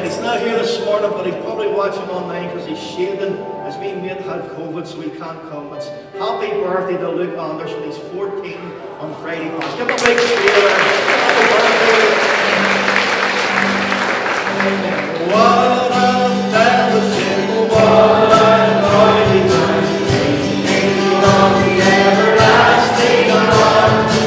He's not here this morning, but he's probably watching online because he's shading. His wee mate had COVID, so he can't come. It's happy birthday to Luke Anderson. He's 14 on Friday past. Give him a big cheer. Happy birthday. What a fellowship, what a mighty time. Angel of the everlasting arms.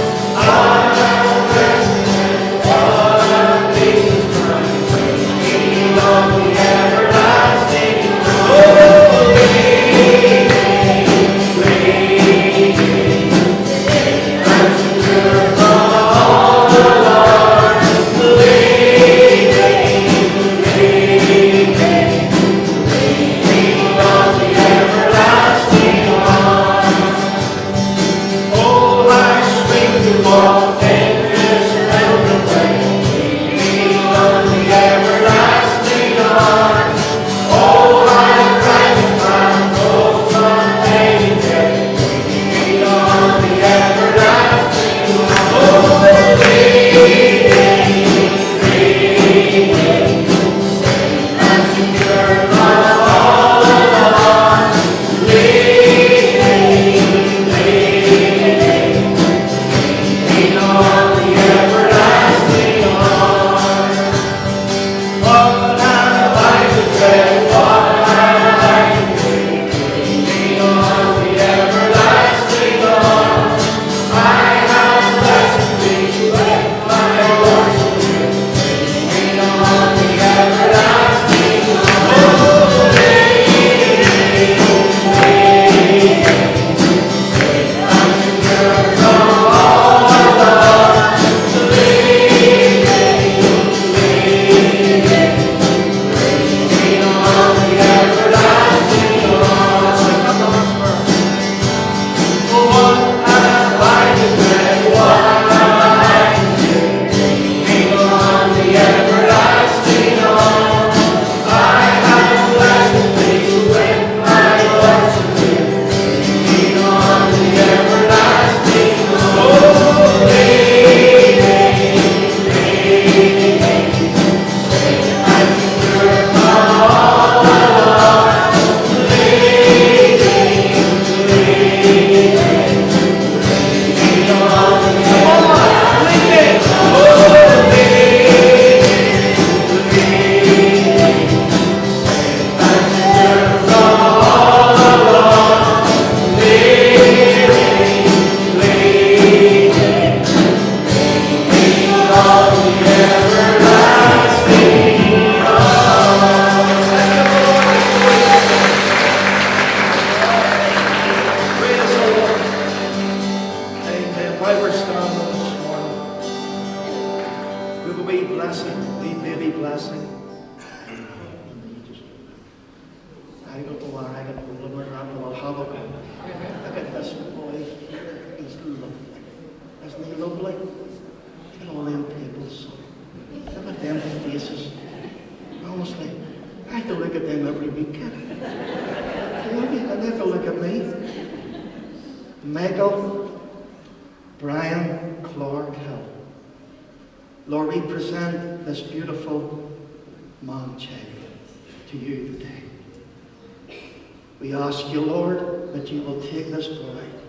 We ask you, Lord, that you will take this bride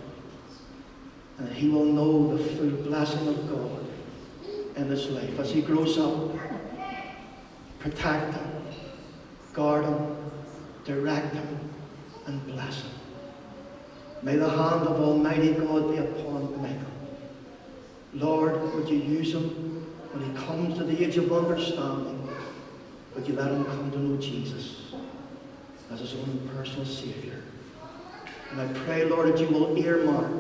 and that he will know the full blessing of God in his life as he grows up. Protect him, guard him, direct him, and bless him. May the hand of Almighty God be upon Michael. Lord, would you use him when he comes to the age of understanding? Would you let him come to know Jesus as his own personal Saviour? And I pray, Lord, that you will earmark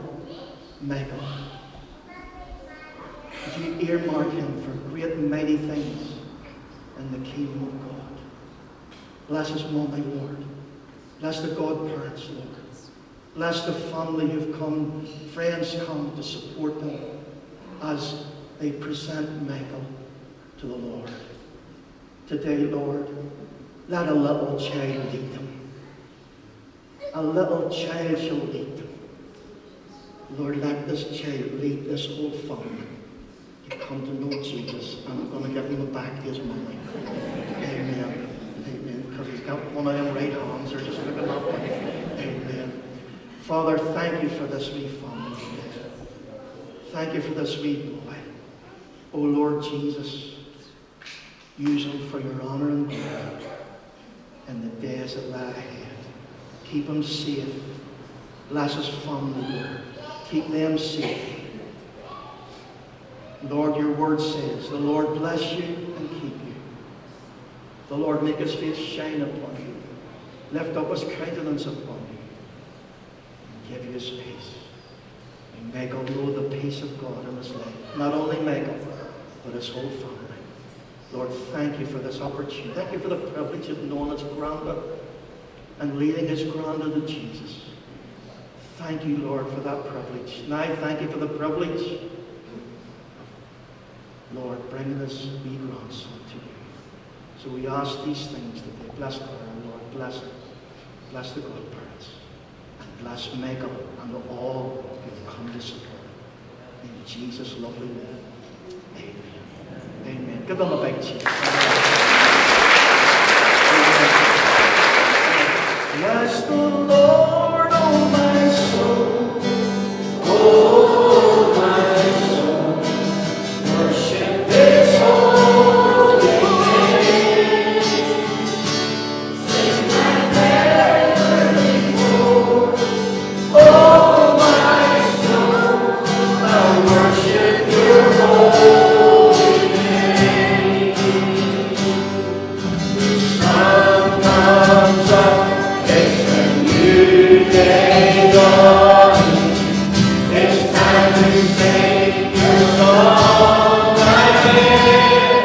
Michael. That you earmark him for great and mighty things in the kingdom of God. Bless his mom, my Lord. Bless the godparents, Lord. Bless the family who've come, friends come to support them as they present Michael to the Lord. Today, Lord, let a little child lead them. A little child shall lead them. Lord, let this child lead this whole family to come to know Jesus, and I'm going to give him back his money. Amen. Amen. Because he's got one of them right hands. They're just looking that way. Amen. Father, thank you for this wee family today. Thank you for this wee boy. Oh Lord Jesus, use him for your honor and glory in the days that lie ahead. Keep him safe. Bless his family, Lord. Keep them safe. Lord, your word says, the Lord bless you and keep you. The Lord make his face shine upon you. Lift up his countenance upon you. And give you his peace. And Michael know the peace of God in his life. Not only Michael, but his whole family. Lord, thank you for this opportunity. Thank you for the privilege of knowing his granda and leading his granda to Jesus. Thank you, Lord, for that privilege. Now thank you for the privilege, Lord, bringing this wee grandson to you. So we ask these things today. Bless Carol, Lord. Bless her. Bless the godparents. And bless Michael and all who've come to support. In Jesus' lovely name. Amen. Amen. Give them a big cheer. Bless the Lord, oh my soul. Oh, my soul. Worship his holy name. Sing like never before. Oh, my soul. I worship your holy name. The sun comes up. Day dawning, it's time to sing your song again.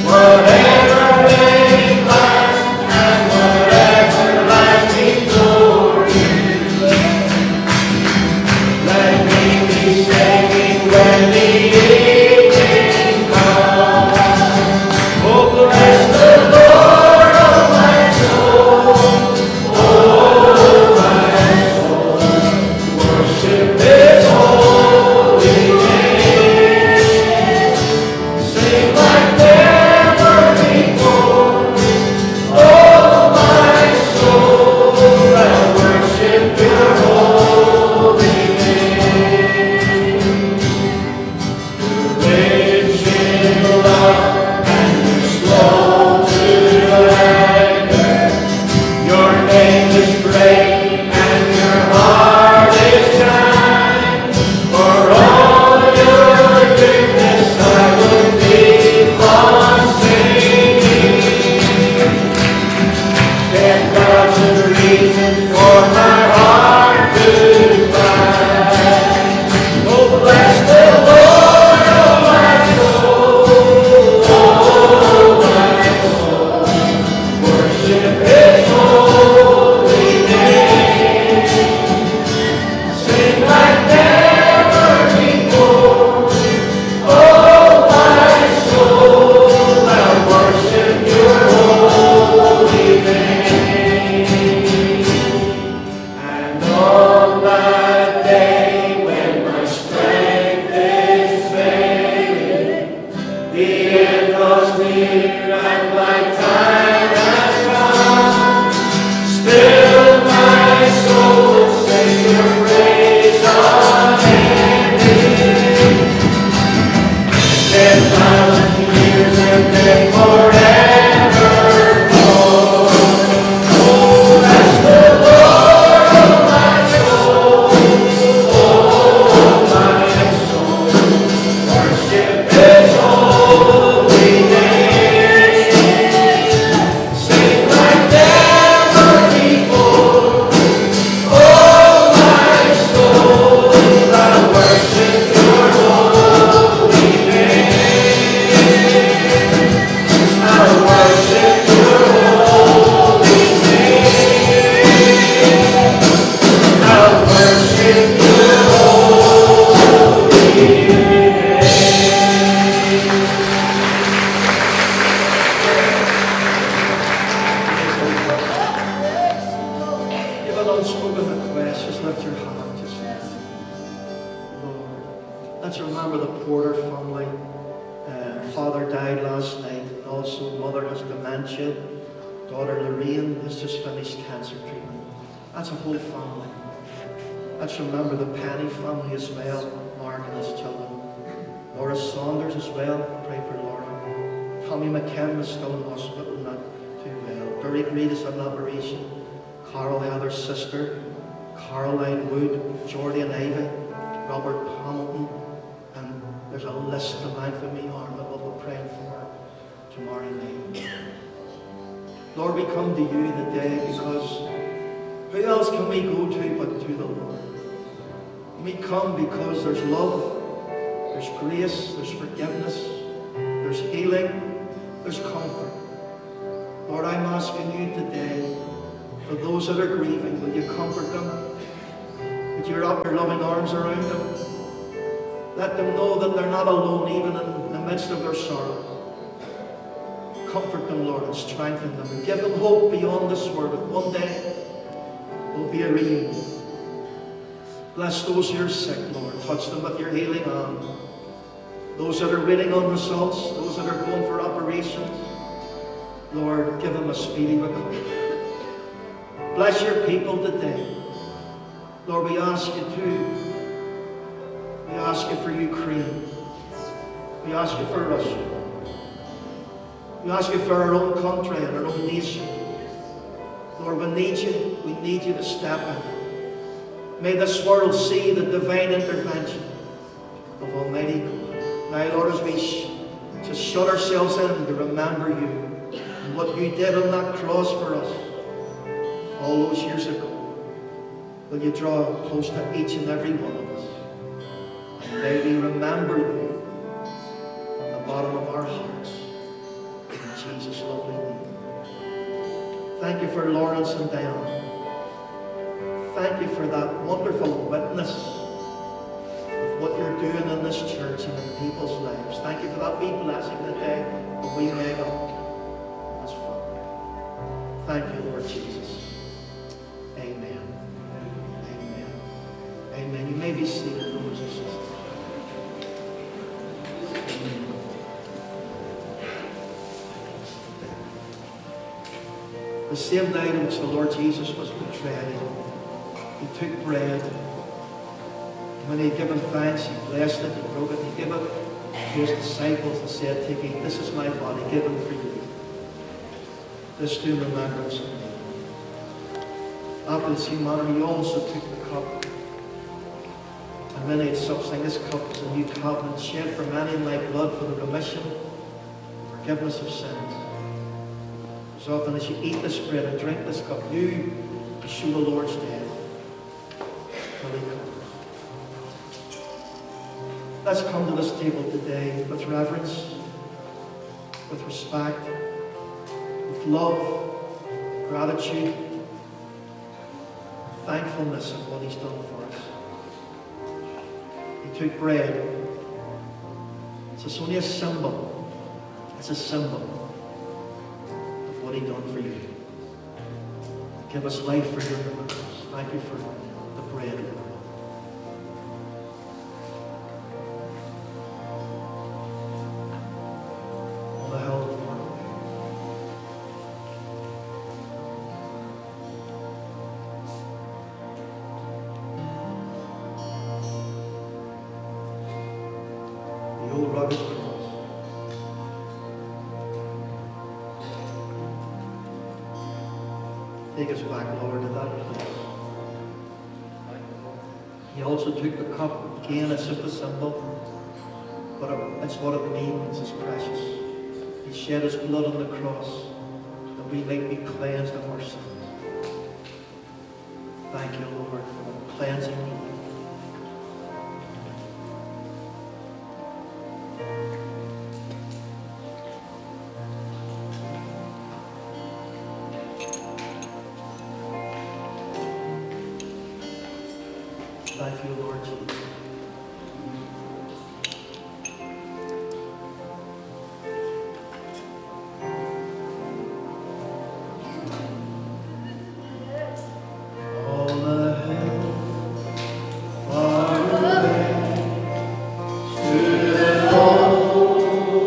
Whatever may last and whatever lies before you, let me be singing when the evening comes. Oh, bless the Lord, oh my soul. Worship his holy name. Sing like never before. Oh, my soul, I worship your holy name. You're rich in love and you're slow to anger. Your name is great. Let's remember the Porter family. Father died last night, and also mother has dementia. Daughter Lorraine has just finished cancer treatment. That's a whole family. Let's remember the Penny family as well, Mark and his children. Laura Saunders as well, pray for Laura. Tommy McKim is still in hospital, not too well. Derek Reid has had an operation. Carol Heather's sister, Caroline Wood, Jordy and Ivy, Robert Hamilton, and there's a list of length of me arm that we'll be praying for tomorrow night. Lord, we come to you today because who else can we go to but to the Lord? We come because there's love, there's grace, there's forgiveness, there's healing, there's comfort. Lord, I'm asking you today, for those that are grieving, will you comfort them? Would you wrap your loving arms around them? Let them know that they're not alone even in the midst of their sorrow. Comfort them, Lord, and strengthen them, and give them hope beyond this world. That one day will be a reunion. Bless those who are sick, Lord. Touch them with your healing arm. Those that are waiting on results, those that are going for operations, Lord, give them a speedy recovery. Bless your people today. Lord, we ask you for Ukraine. We ask you for Russia. We ask you for our own country and our own nation. Lord, we need you. We need you to step in. May this world see the divine intervention of Almighty God. Now, Lord, as we just shut ourselves in to remember you and what you did on that cross for us all those years ago, will you draw close to each and every one of us? And may we remember you from the bottom of our hearts. In Jesus' lovely name. Thank you for Lawrence and Diana. Thank you for that wonderful witness of what you're doing in this church and in people's lives. Thank you for that wee blessing today that we made up as family. Thank you, Lord Jesus. Amen. Amen. Amen. You may be seated, brothers and sisters. The same night in which the Lord Jesus was betrayed, he took bread. When he had given thanks, he blessed it, he broke it, he gave it to his disciples and said, "Take, eat, this is my body given for you. This do in remembrance of me." After the same manner, he also took the cup. And when he had supped, saying, "This cup is a new covenant, shed for many in my blood for the remission, forgiveness of sins. As often as you eat this bread and drink this cup, you show the Lord's death till he comes." Let's come to this table today with reverence, with respect, with love, gratitude, thankfulness of what he's done for us. He took bread. It's only a symbol. It's a symbol of what he done for you. Give us life for your remembrance. Thank you for the bread, Lord. All the help, Lord. The old rugged cross. Take us back, Lord, to that place. He also took the cup. Again, it's just a symbol, but it's what it means. It's precious. He shed his blood on the cross that we might be cleansed of our sins. Thank you, Lord, for the cleansing blood. Thank you, Lord Jesus. Far away to the home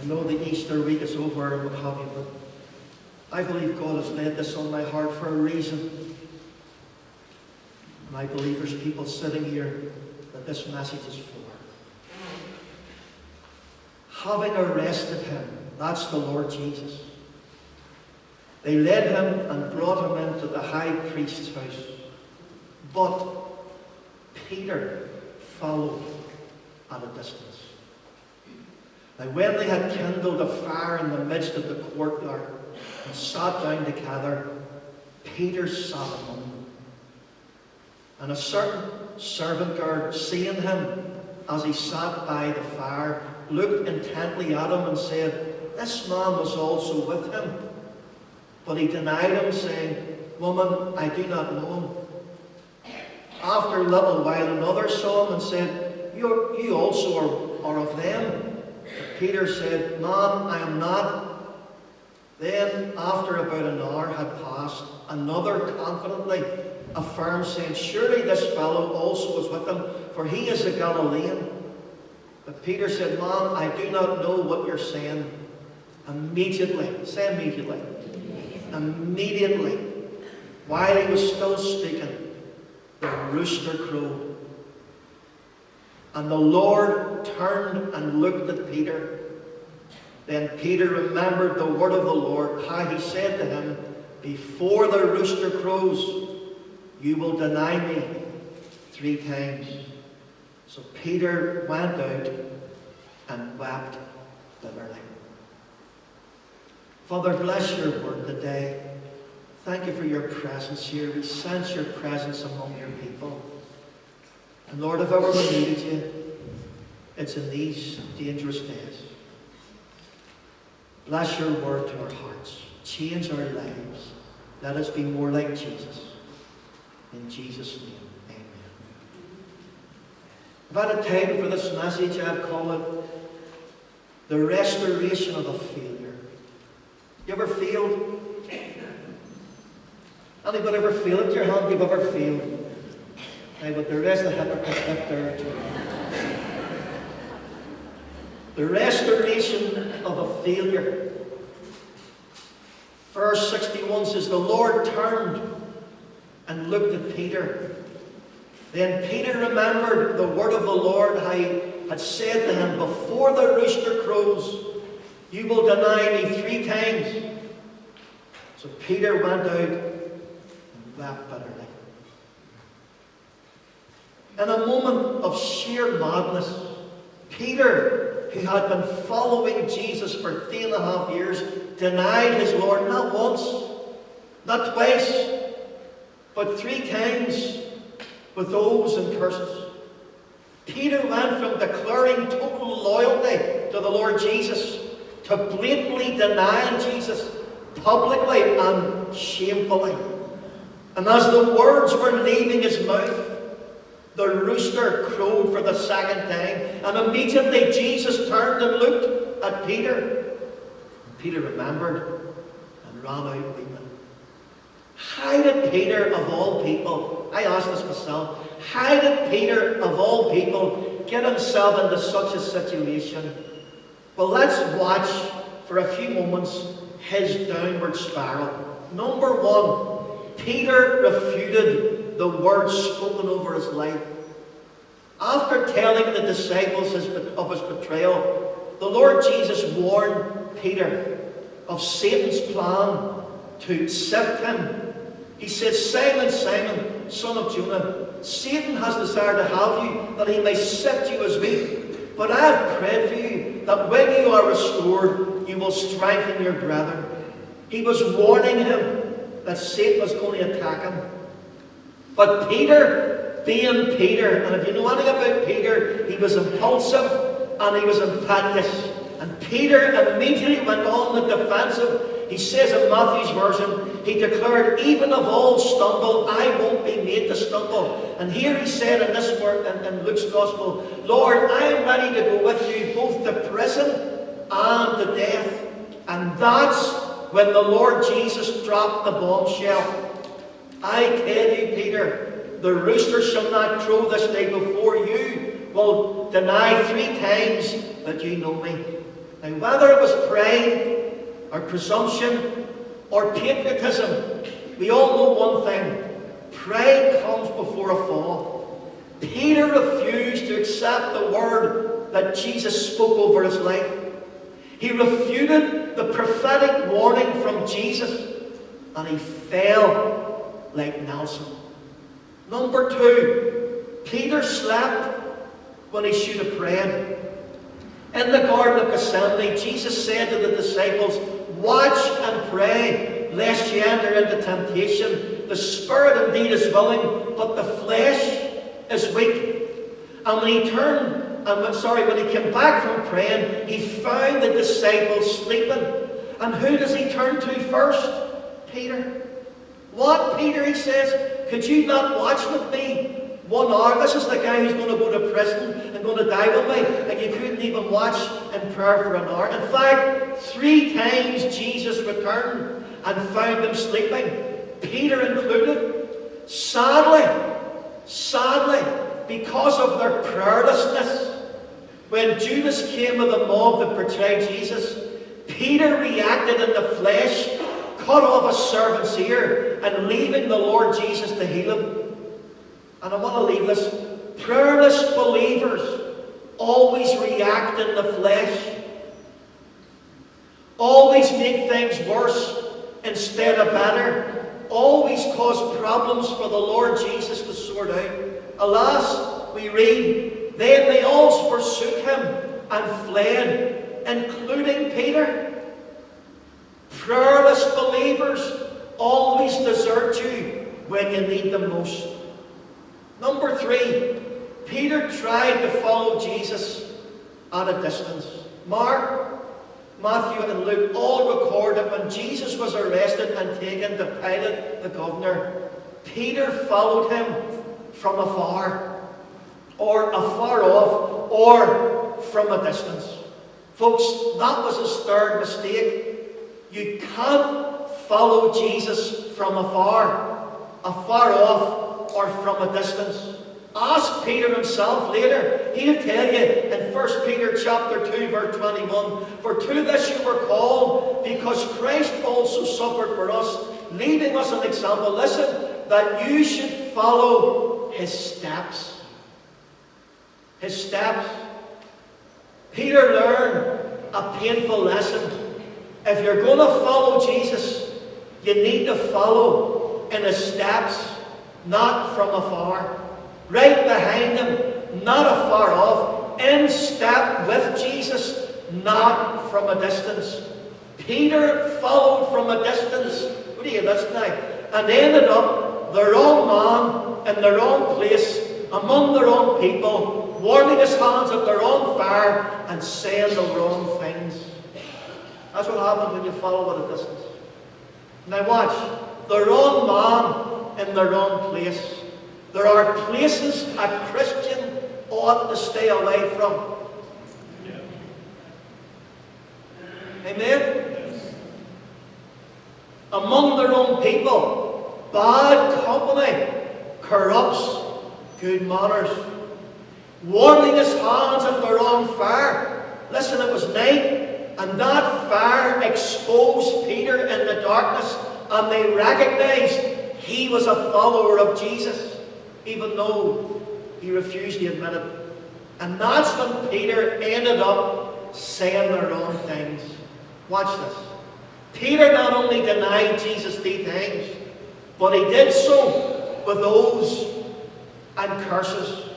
I know the Easter week is over and what have you, but I believe God has laid this on my heart for a reason. And I believe there's people sitting here that this message is for. Having arrested him, that's the Lord Jesus, they led him and brought him into the high priest's house. But Peter followed at a distance. Now when they had kindled a fire in the midst of the courtyard and sat down together, Peter sat among them. And a certain servant girl, seeing him as he sat by the fire, looked intently at him and said, "This man was also with him." But he denied him, saying, "Woman, I do not know him." After a little while another saw him and said, You also are of them." But Peter said, "Man, I am not." Then, after about an hour had passed, another confidently affirmed, saying, "Surely this fellow also was with him, for he is a Galilean." But Peter said, "Man, I do not know what you're saying." Immediately, say immediately. Immediately, while he was still speaking, the rooster crowed. And the Lord turned and looked at Peter. Then Peter remembered the word of the Lord, how he said to him, before the rooster crows, you will deny me 3 times. So Peter went out and wept bitterly. Father, bless your word today. Thank you for your presence here. We sense your presence among your people. And Lord, if ever we needed you, it's in these dangerous days. Bless your word to our hearts. Change our lives. Let us be more like Jesus. In Jesus' name, amen. I've had a title for this message. I'd call it The Restoration of a Failure. You ever failed? Anybody ever failed? Your hand, you've ever failed? Hey, but the rest of the hypocrites left there too. The restoration of a failure. Verse 61 says, the Lord turned and looked at Peter. Then Peter remembered the word of the Lord, how he had said to him, before the rooster crows, you will deny me 3 times. So Peter went out and wept bitterly. In a moment of sheer madness, Peter, who had been following Jesus for 3.5 years, denied his Lord not once, not twice, but 3 times with oaths and curses. Peter went from declaring total loyalty to the Lord Jesus to blatantly denying Jesus publicly and shamefully. And as the words were leaving his mouth, the rooster crowed for the 2nd time, and immediately Jesus turned and looked at Peter. Peter remembered and ran out weeping. How did Peter, of all people, I asked this myself, how did Peter, of all people, get himself into such a situation? Well, let's watch for a few moments his downward spiral. Number 1, Peter refuted the words spoken over his life. After telling the disciples of his betrayal, the Lord Jesus warned Peter of Satan's plan to sift him. He says, Simon, Simon, son of Jonah, Satan has desired to have you, that he may sift you as wheat. But I have prayed for you, that when you are restored, you will strengthen your brethren. He was warning him that Satan was going to attack him. But Peter, being Peter, and if you know anything about Peter, he was impulsive and he was impetuous. And Peter immediately went on the defensive. He says in Matthew's version, he declared, even if all stumble, I won't be made to stumble. And here he said in this word, in Luke's Gospel, Lord, I am ready to go with you both to prison and to death. And that's when the Lord Jesus dropped the bombshell. I tell you, Peter, the rooster shall not crow this day before you will deny 3 times that you know me. Now, whether it was pride or presumption or patriotism, we all know one thing. Pride comes before a fall. Peter refused to accept the word that Jesus spoke over his life. He refuted the prophetic warning from Jesus, and he fell like Nelson. Number 2, Peter slept when he should have prayed. In the Garden of Gethsemane, Jesus said to the disciples, watch and pray, lest you enter into temptation. The spirit indeed is willing, but the flesh is weak. And when he came back from praying, he found the disciples sleeping. And who does he turn to first? Peter. What, Peter, he says, could you not watch with me 1 hour? This is the guy who's going to go to prison and going to die with me, and you couldn't even watch in prayer for 1 hour. In fact, 3 times Jesus returned and found them sleeping, Peter included. Sadly, because of their prayerlessness, when Judas came with a mob that betrayed Jesus, Peter reacted in the flesh, cut off a servant's ear, and leaving the Lord Jesus to heal him. And I want to leave this. Prayerless believers always react in the flesh, always make things worse instead of better, always cause problems for the Lord Jesus to sort out. Alas, we read, then they all forsook him and fled, including Peter. Prayerless believers always desert you when you need them most. Number 3, Peter tried to follow Jesus at a distance. Mark, Matthew, and Luke all record that when Jesus was arrested and taken to Pilate, the governor, Peter followed him from afar, or afar off, or from a distance. Folks, that was his third mistake. You can't follow Jesus from afar off, or from a distance. Ask Peter himself later. He'll tell you in 1 Peter chapter 2, verse 21, for to this you were called, because Christ also suffered for us, leaving us an example, listen, that you should follow his steps. His steps. Peter learned a painful lesson. If you're going to follow Jesus, you need to follow in his steps, not from afar. Right behind him, not afar off. In step with Jesus, not from a distance. Peter followed from a distance. What do you listen now? And ended up the wrong man in the wrong place, among the wrong people, warming his hands at the wrong fire and saying the wrong things. That's what happens when you follow at a distance. Now watch. The wrong man in the wrong place. There are places a Christian ought to stay away from. Amen? Among their own people, bad company corrupts good manners. Warming his hands at the wrong fire. Listen, it was night, and that fire exposed Peter in the darkness, and they recognized he was a follower of Jesus, even though he refused to admit it. And that's when Peter ended up saying the wrong things. Watch this. Peter not only denied Jesus 3 times, but he did so with oaths and curses.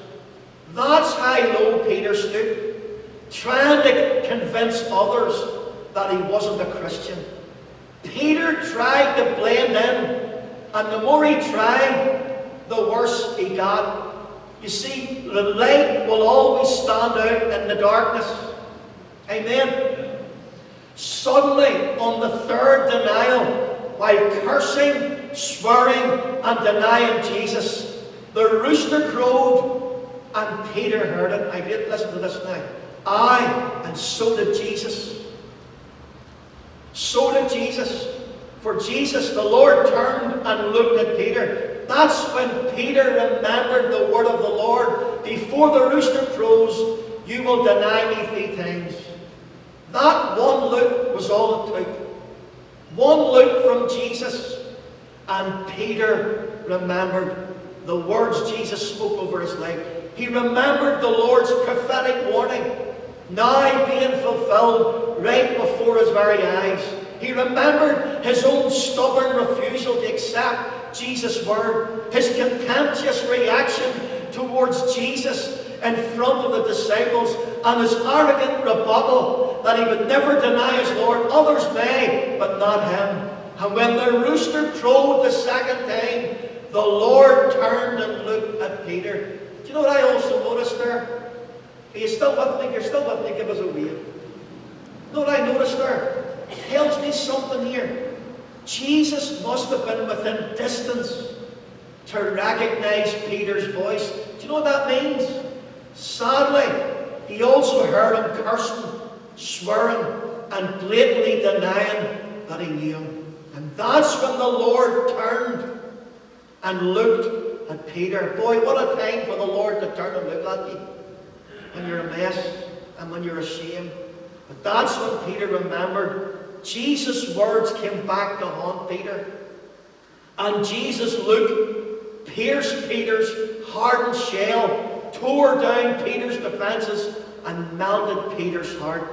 That's how low Peter stood, trying to convince others that he wasn't a Christian. Peter tried to blend in, and the more he tried, the worse he got. You see, the light will always stand out in the darkness. Amen. Suddenly, on the third denial, while cursing, swearing, and denying Jesus, the rooster crowed, and Peter heard it. Listen to this now. Aye, and so did Jesus. So did Jesus. For Jesus, the Lord turned and looked at Peter. That's when Peter remembered the word of the Lord. Before the rooster crows, you will deny me 3 times. That one look was all it took. One look from Jesus, and Peter remembered the words Jesus spoke over his life. He remembered the Lord's prophetic warning, now being fulfilled right before his very eyes. He remembered his own stubborn refusal to accept Jesus' word, his contemptuous reaction towards Jesus in front of the disciples, and his arrogant rebuttal that he would never deny his Lord. Others may, but not him. And when the rooster crowed the second time, the Lord turned and looked at Peter. Do you know what I also noticed there? Are you still with me? If you're still with me, give us a wave. You know what I noticed there? It tells me something here. Jesus must have been within distance to recognize Peter's voice. Do you know what that means? Sadly, he also heard him cursing, swearing, and blatantly denying that he knew him. And that's when the Lord turned and looked at Peter. Boy, what a time for the Lord to turn and look at you when you're a mess and when you're ashamed. But that's when Peter remembered Jesus' words came back to haunt Peter. And Jesus' look pierced Peter's hardened shell, tore down Peter's defenses, and melted Peter's heart.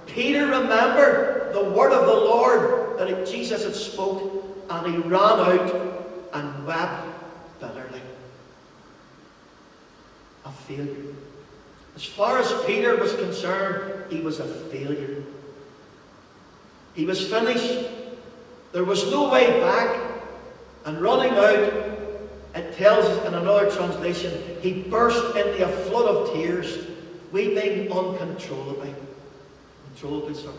Peter remembered the word of the Lord that Jesus had spoke, and he ran out and wept bitterly. A failure. As far as Peter was concerned, he was a failure. He was finished. There was no way back. And running out, it tells us in another translation, he burst into a flood of tears, weeping uncontrollably. Controllably, sorry.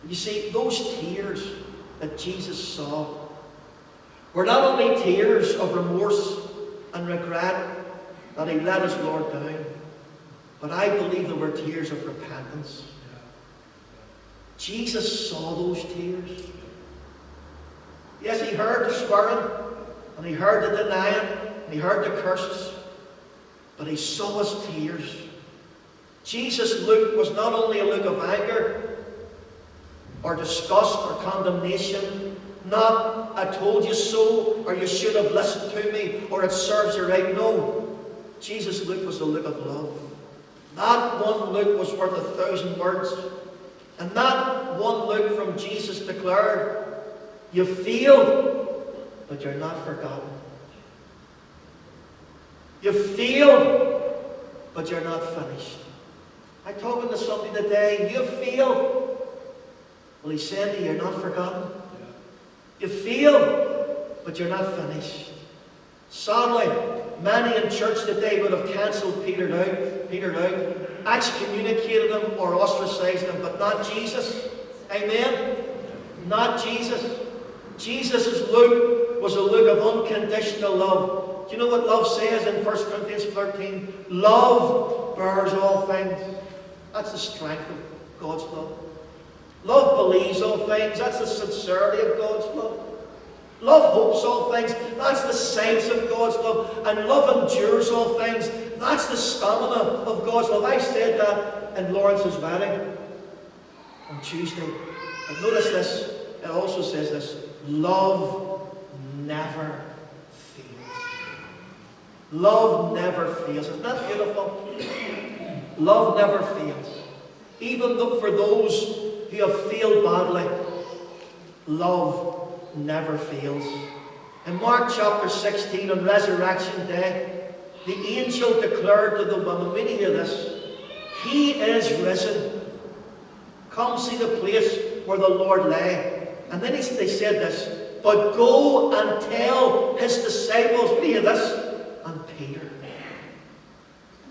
You see, those tears that Jesus saw were not only tears of remorse and regret that he let his Lord down, but I believe they were tears of repentance. Jesus saw those tears. Yes, he heard the swearing, and he heard the denying, and he heard the curses, but he saw his tears. Jesus' look was not only a look of anger, or disgust, or condemnation, not "I told you so," or "you should have listened to me," or "it serves you right." No. Jesus' look was a look of love. That one look was worth 1,000 words. And that one look from Jesus declared, "You failed, but you're not forgotten. You failed, but you're not finished." I'm talking to somebody today. You failed. Well, he's saying to you, you're not forgotten. You failed, but you're not finished. Sadly, many in church today would have cancelled Peter out, excommunicated him or ostracized him, but not Jesus. Amen? Not Jesus. Jesus' look was a look of unconditional love. Do you know what love says in 1 Corinthians 13? Love bears all things. That's the strength of God's love. Love believes all things. That's the sincerity of God's love. Love hopes all things. That's the saints of God's love. And love endures all things. That's the stamina of God's love. I said that in Lawrence's wedding on Tuesday. And notice this. It also says this. Love never fails. Love never fails. Isn't that beautiful? Love never fails. Even though for those who have failed badly, love never fails. In Mark chapter 16, on Resurrection Day, the angel declared to the woman, we need to hear this, "He is risen. Come see the place where the Lord lay." And then they said this, "But go and tell his disciples," we need to hear this, "and Peter."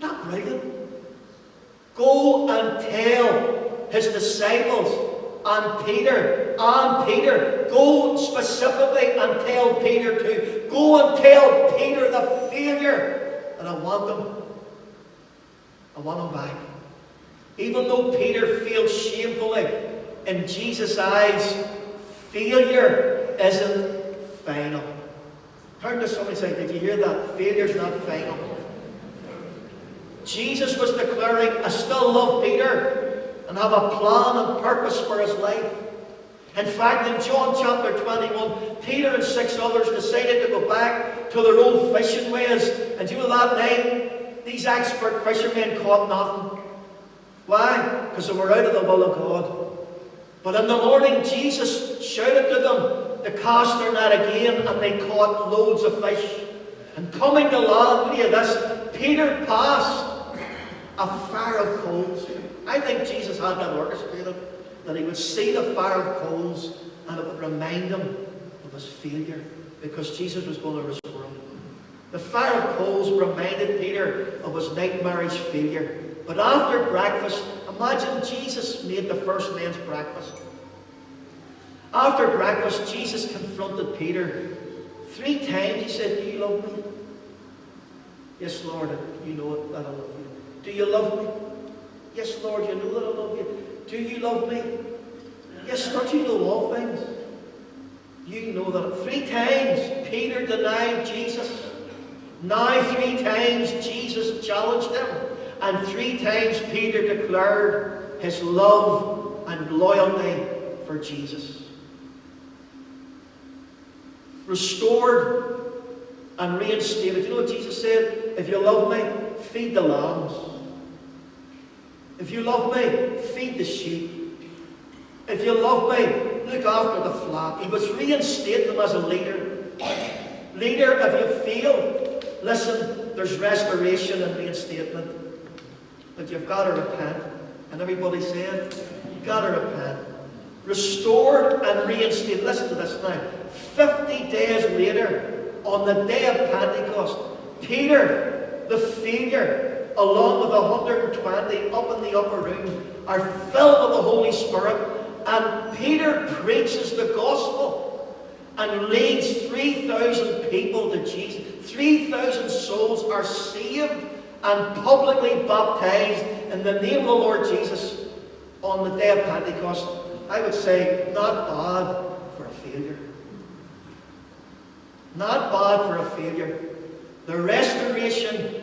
Isn't that brilliant? Go and tell his disciples and Peter. Go specifically and tell Peter too. Go and tell Peter, the failure, that I want him. I want him back. Even though Peter failed shamefully, in Jesus' eyes, failure isn't final. Turn to somebody and say, did you hear that? Failure's not final. Jesus was declaring, I still love Peter and have a plan and purpose for his life. In fact, in John chapter 21, Peter and 6 others decided to go back to their old fishing ways. And you know that night, these expert fishermen caught nothing. Why? Because they were out of the will of God. But in the morning, Jesus shouted to them to cast their net again, and they caught loads of fish. And coming to land, hear this, Peter passed a fire of coals. I think Jesus had that orchestrated, that he would see the fire of coals and it would remind him of his failure, because Jesus was going to restore him. The fire of coals reminded Peter of his nightmarish failure. But after breakfast, imagine Jesus made the first men's breakfast. After breakfast, Jesus confronted Peter. 3 times he said, do you love me? Yes, Lord, you know that I love you. Do you love me? Yes, Lord, you know that I love you. Do you love me? Yes, Lord, you know all things. You know that. 3 times Peter denied Jesus. Now 3 times Jesus challenged him. And 3 times Peter declared his love and loyalty for Jesus. Restored and reinstated. You know what Jesus said? If you love me, feed the lambs. If you love me, feed the sheep. If you love me, look after the flock. He was reinstating them as a leader. Leader, if you fail, listen, there's restoration and reinstatement. But you've got to repent. And everybody said, you've got to repent. Restored and reinstated. Listen to this now. 50 days later, on the day of Pentecost, Peter, the failure, along with 120 up in the upper room, are filled with the Holy Spirit. And Peter preaches the gospel and leads 3,000 people to Jesus. 3,000 souls are saved and publicly baptized in the name of the Lord Jesus on the day of Pentecost. I would say, not bad for a failure. Not bad for a failure. The restoration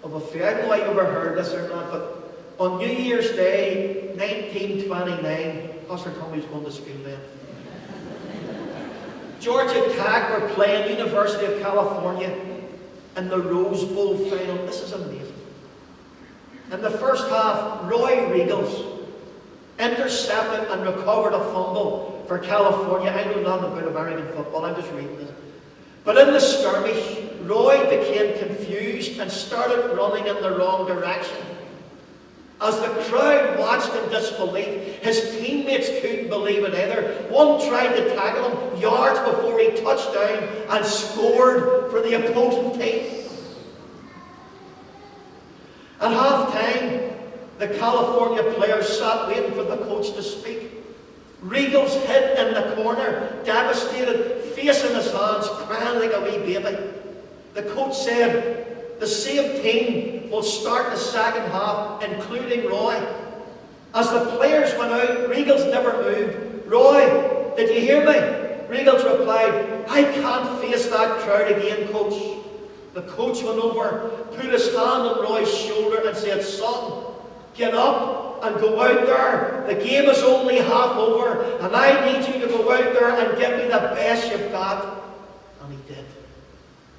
of a failure. I don't know if you've ever heard this or not, but on New Year's Day, 1929, Pastor Tommy's going to school then. Georgia Tech were playing University of California in the Rose Bowl final. This is amazing. In the first half, Roy Regals intercepted and recovered a fumble for California. I know nothing about American football, I'm just reading this. But in the skirmish, Roy became confused and started running in the wrong direction. As the crowd watched in disbelief, his teammates couldn't believe it either. One tried to tackle him yards before he touched down and scored for the opposing team. At half-time, the California players sat waiting for the coach to speak. Regals hid in the corner, devastated, face in his hands, crying like a wee baby. The coach said, the same team will start the second half, including Roy. As the players went out, Regals never moved. Roy, did you hear me? Regals replied, I can't face that crowd again, coach. The coach went over, put his hand on Roy's shoulder and said, son, get up and go out there. The game is only half over, and I need you to go out there and give me the best you've got. And he did.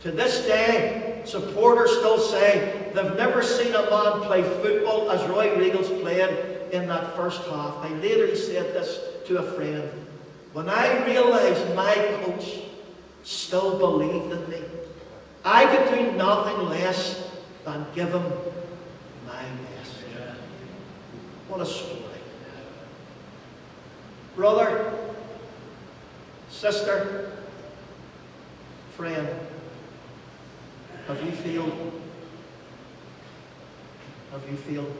To this day, supporters still say they've never seen a man play football as Roy Regals played in that first half. And later he said this to a friend. When I realised my coach still believed in me, I could do nothing less than give him my best. What a story. Brother, sister, friend, have you failed? Have you failed?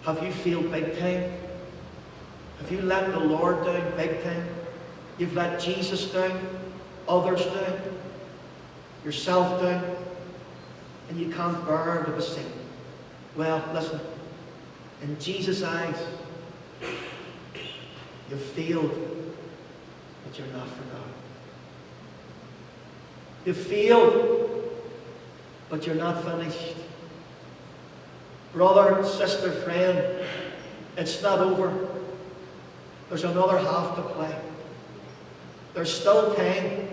Have you failed big time? Have you let the Lord down big time? You've let Jesus down, others down, yourself down, and you can't bear to be seen. Well, listen, in Jesus' eyes, you've failed, but you're not forgotten. You've failed, but you're not finished. Brother, sister, friend, it's not over. There's another half to play. There's still time.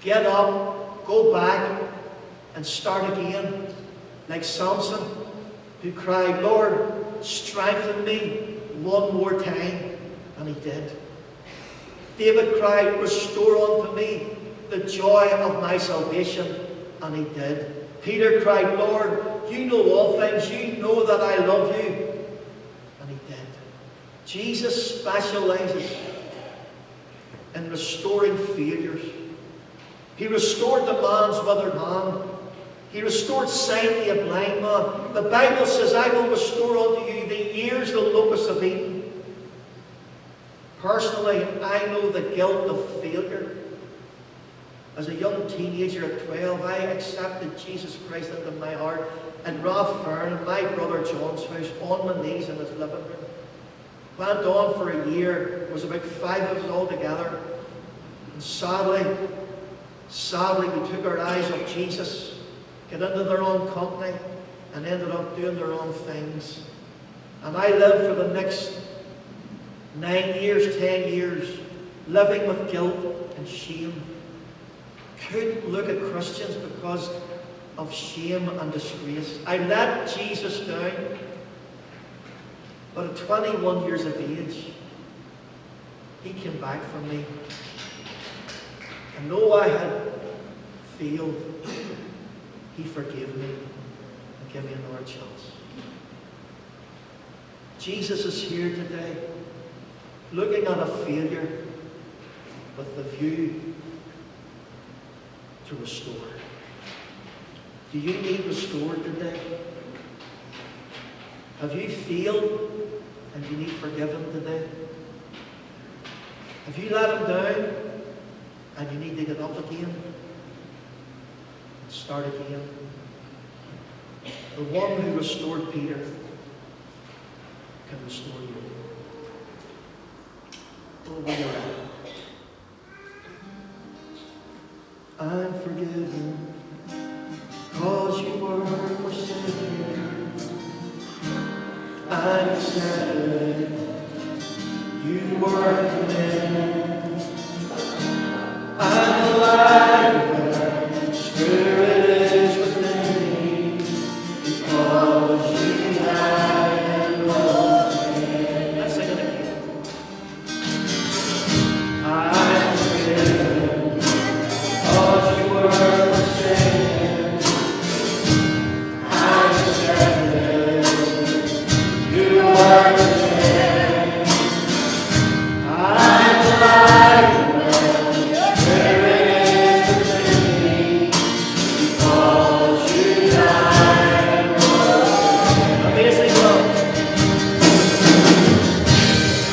Get up, go back, and start again. Like Samson, who cried, Lord, strengthen me one more time. And he did. David cried, restore unto me the joy of my salvation. And he did. Peter cried, Lord, you know all things. You know that I love you. And he did. Jesus specializes in restoring failures. He restored the man's withered hand. He restored sight to a blind man. The Bible says, I will restore unto you the years the locusts have eaten. Personally, I know the guilt of failure. As a young teenager at 12, I accepted Jesus Christ into my heart in Rathfarn, in my brother John's house, on my knees in his living room. Went on for a year. There was about 5 of us all together. And sadly, we took our eyes off Jesus, got into their own company, and ended up doing their own things. And I lived for the next 9 years, 10 years, living with guilt and shame. Couldn't look at Christians because of shame and disgrace. I let Jesus down. But at 21 years of age, he came back for me. And though I had failed, he forgave me and gave me another chance. Jesus is here today, looking at a failure with the view to restore. Do you need restored today? Have you failed and you need forgiven today? Have you let him down and you need to get up again and start again? The one who restored Peter can restore you. Oh, where you're at. I'm forgiven, 'cause you were forsaken. I'm accepted, you were condemned. I'm alive, the Spirit is within me, because you died and rose again. Let's sing it again. I'm forgiven, 'cause you were forsaken. I'm accepted, you are condemned. I'm alive, the Spirit is within me, because you died and rose again. Amazing love.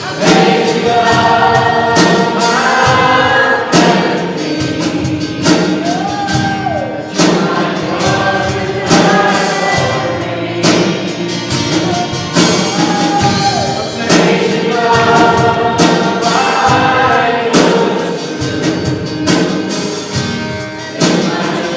Amazing love, my enemy. That you might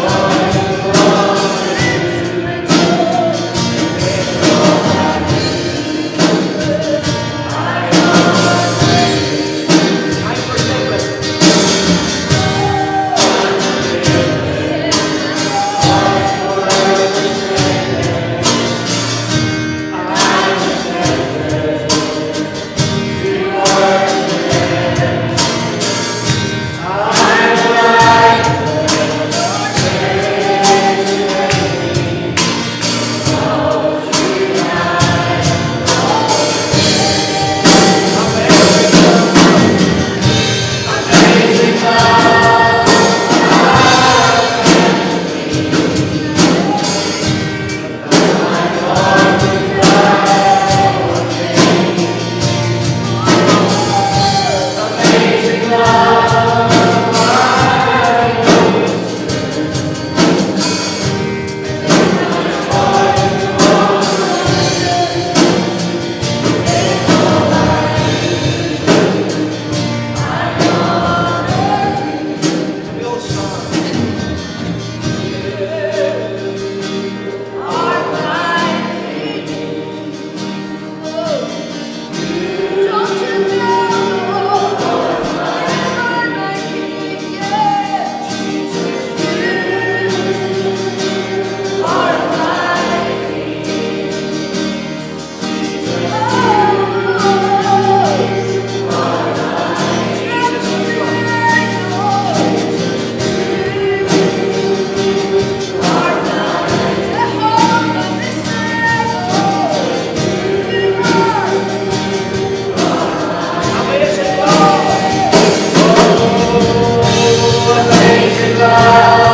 love you die for me. Amazing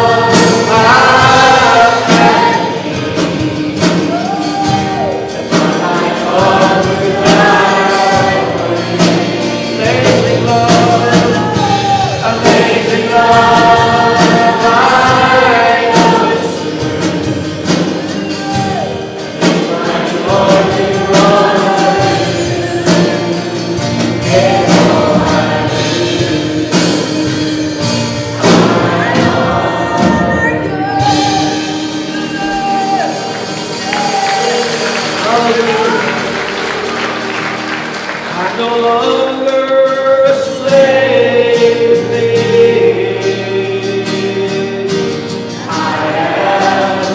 love, my I am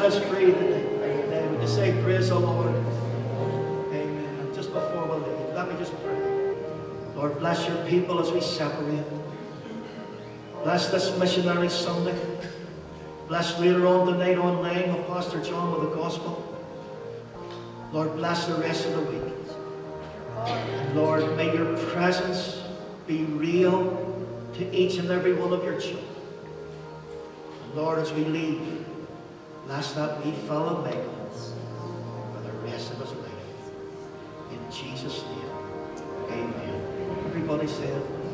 us free today. Amen. Would you say praise the Lord? Amen. Just before we leave, let me just pray. Lord, bless your people as we separate. Bless this missionary Sunday. Bless later on tonight online with Pastor John with the gospel. Lord, bless the rest of the week. And Lord, may your presence be real to each and every one of your children. And Lord, as we leave, bless that wee fellow Michael for the rest of his life. In Jesus' name, amen. Everybody say it.